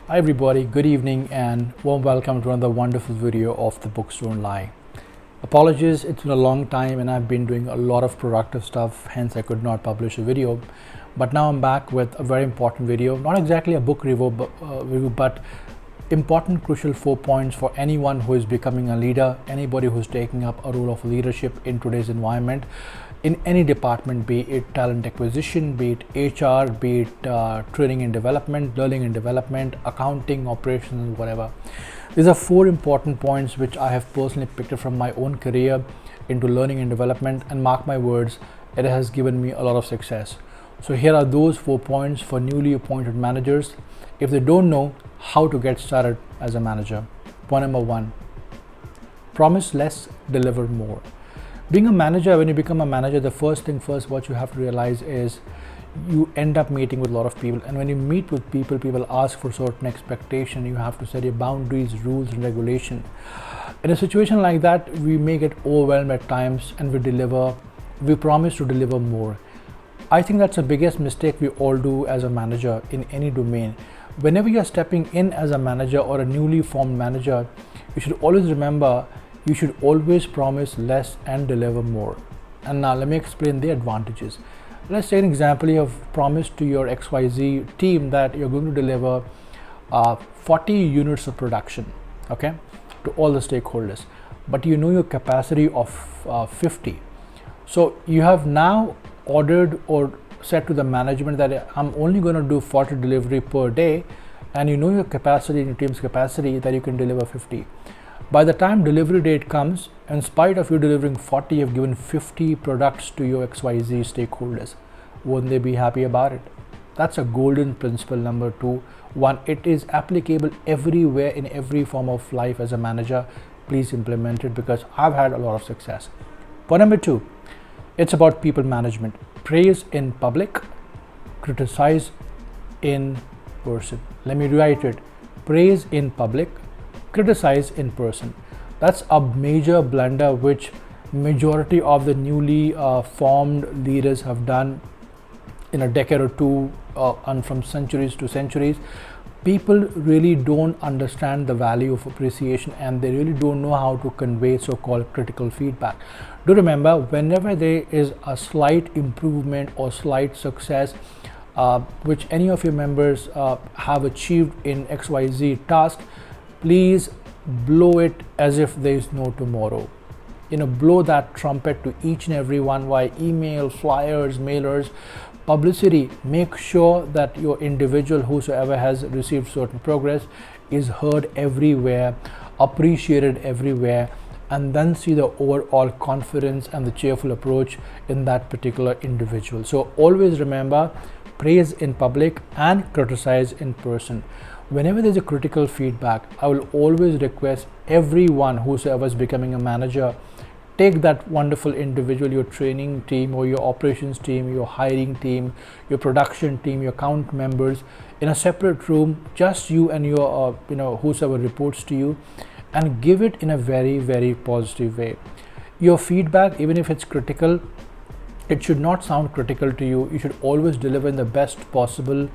Hi everybody, good evening and warm welcome to another wonderful video of The Books Don't Lie. Apologies, it's been a long time and I've been doing a lot of productive stuff, hence I could not publish a video. But now I'm back with a very important video, not exactly a book review, but important crucial 4 points for anyone who is becoming a leader, anybody who's taking up a role of leadership in today's environment, in any department, be it talent acquisition, be it HR, be it training and development, learning and development, accounting, operations, whatever. These are 4 important points which I have personally picked up from my own career into learning and development, and mark my words, it has given me a lot of success. So here are those 4 points for newly appointed managers if they don't know how to get started as a manager. Point number 1, promise less, deliver more. Being a manager, when you become a manager, the first thing first what you have to realize is you end up meeting with a lot of people, and when you meet with people, people ask for certain expectation. You have to set your boundaries, rules and regulation. In a situation like that, we may get overwhelmed at times and we promise to deliver more. I think that's the biggest mistake we all do as a manager in any domain. Whenever you're stepping in as a manager or a newly formed manager, you should always remember you should always promise less and deliver more. And now let me explain the advantages. Let's take an example. You have promised to your XYZ team that you're going to deliver 40 units of production, okay, to all the stakeholders, but you know your capacity of 50. So you have now ordered or said to the management that I'm only going to do 40 delivery per day, and you know your capacity, your team's capacity, that you can deliver 50. By the time delivery date comes, in spite of you delivering 40, you've given 50 products to your XYZ stakeholders. Wouldn't they be happy about it? That's a golden principle. Number 2, it is applicable everywhere in every form of life as a manager. Please implement it, because I've had a lot of success. Point number 2, it's about people management. Praise in public, criticize in person. Let me reiterate: praise in public, criticize in person. That's a major blunder which majority of the newly formed leaders have done in a decade or two, and from centuries to centuries. People really don't understand the value of appreciation, and they really don't know how to convey so-called critical feedback. Do remember, whenever there is a slight improvement or slight success which any of your members have achieved in XYZ task, please blow it as if there is no tomorrow. Blow that trumpet to each and every one via email, flyers, mailers, publicity. Make sure that your individual, whosoever has received certain progress, is heard everywhere, appreciated everywhere, and then see the overall confidence and the cheerful approach in that particular individual. So always remember, praise in public and criticize in person. Whenever there's a critical feedback, I will always request everyone whosoever is becoming a manager, take that wonderful individual, your training team or your operations team, your hiring team, your production team, your account members, in a separate room, just you and your whosoever reports to you, and give it in a very, very positive way. Your feedback, even if it's critical, it should not sound critical to you. You should always deliver in the best possible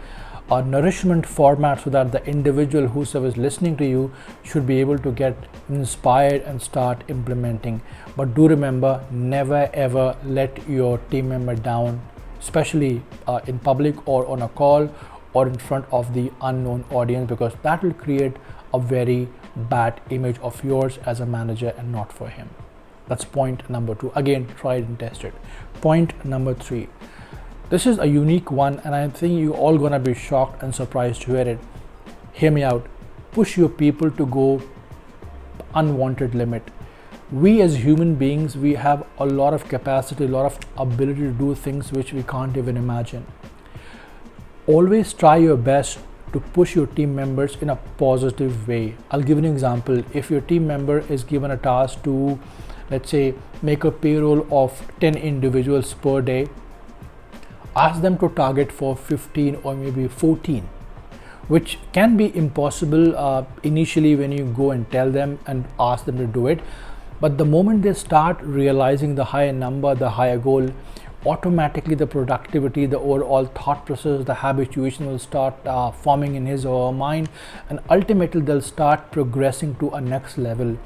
nourishment format, so that the individual whosoever is listening to you should be able to get inspired and start implementing. But do remember, never ever let your team member down, especially in public or on a call or in front of the unknown audience, because that will create a very bad image of yours as a manager and not for him. That's point number 2. Again, try it and test it. Point number 3. This is a unique one, and I think you're all gonna be shocked and surprised to hear it. Hear me out. Push your people to go unwanted limit. We as human beings, we have a lot of capacity, a lot of ability to do things which we can't even imagine. Always try your best to push your team members in a positive way. I'll give an example. If your team member is given a task to, let's say, make a payroll of 10 individuals per day, ask them to target for 15 or maybe 14, which can be impossible initially when you go and tell them and ask them to do it. But the moment they start realizing the higher number, the higher goal, automatically the productivity, the overall thought process, the habituation will start forming in his or her mind, and ultimately they'll start progressing to a next level.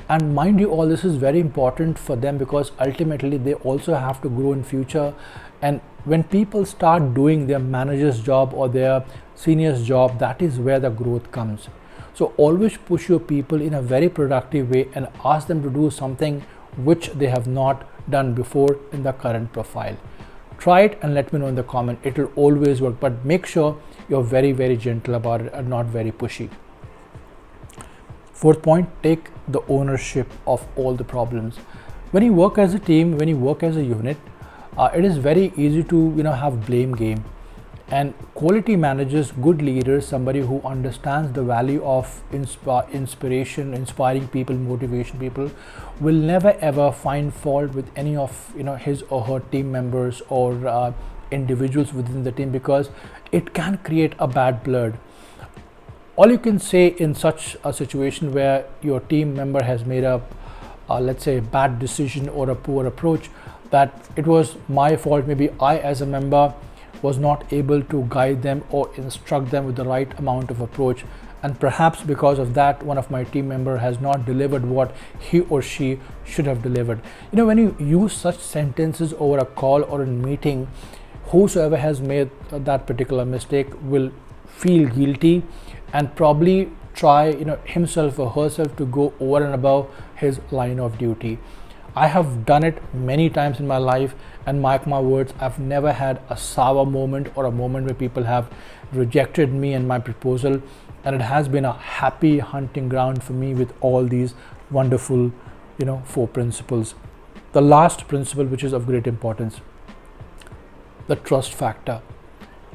And mind you, all this is very important for them because ultimately they also have to grow in future. And when people start doing their manager's job or their senior's job, that is where the growth comes. So always push your people in a very productive way and ask them to do something which they have not done before in the current profile. Try it and let me know in the comment. It will always work, but make sure you're very, very gentle about it and not very pushy. Fourth point, take the ownership of all the problems. When you work as a team, when you work as a unit, it is very easy to have blame game. And quality managers, good leaders, somebody who understands the value of inspiration, inspiring people, motivation people, will never ever find fault with any of his or her team members or individuals within the team, because it can create a bad blood. All you can say in such a situation where your team member has made a let's say bad decision or a poor approach, that it was my fault, maybe I as a member was not able to guide them or instruct them with the right amount of approach, and perhaps because of that one of my team member has not delivered what he or she should have delivered. When you use such sentences over a call or a meeting, whosoever has made that particular mistake will feel guilty and probably try himself or herself to go over and above his line of duty. I have done it many times in my life, and mark my words, I've never had a sour moment or a moment where people have rejected me and my proposal, and it has been a happy hunting ground for me with all these wonderful 4 principles. The last principle, which is of great importance, the trust factor.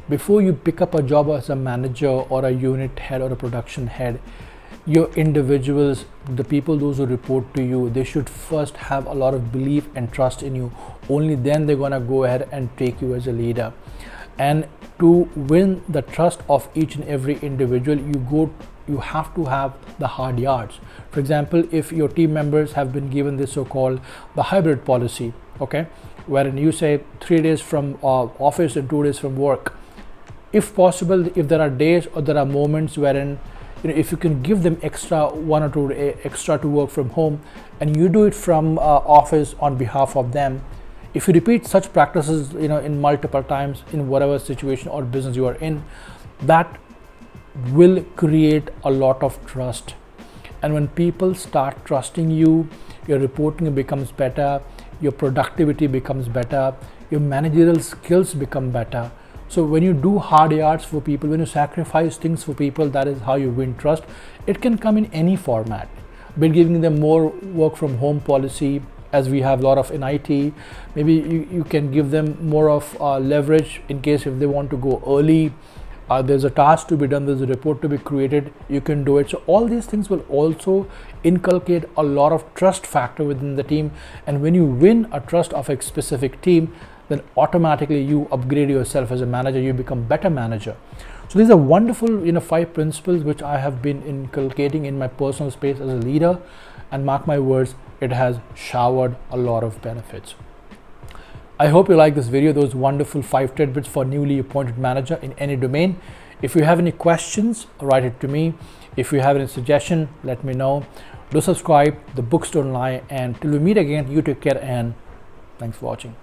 Before you pick up a job as a manager or a unit head or a production head, your individuals, the people, those who report to you, they should first have a lot of belief and trust in you. Only then they're gonna go ahead and take you as a leader. And to win the trust of each and every individual, you have to have the hard yards. For example, if your team members have been given this so-called the hybrid policy, okay, wherein you say 3 days from office and 2 days from work. If possible, if there are days or there are moments wherein if you can give them extra 1 or 2 extra to work from home, and you do it from office on behalf of them, if you repeat such practices in multiple times in whatever situation or business you are in, that will create a lot of trust. And when people start trusting you, your reporting becomes better, your productivity becomes better, your managerial skills become better. So when you do hard yards for people, when you sacrifice things for people, that is how you win trust. It can come in any format, be giving them more work from home policy, as we have a lot of in IT. Maybe you can give them more of leverage in case if they want to go early. There's a task to be done, there's a report to be created, you can do it. So all these things will also inculcate a lot of trust factor within the team. And when you win a trust of a specific team, then automatically you upgrade yourself as a manager, you become better manager. So these are wonderful 5 principles which I have been inculcating in my personal space as a leader, and mark my words, it has showered a lot of benefits. I hope you like this video, those wonderful 5 tidbits for newly appointed manager in any domain. If you have any questions, write it to me. If you have any suggestion, let me know. Do subscribe. The books don't lie. And till we meet again, you take care and thanks for watching.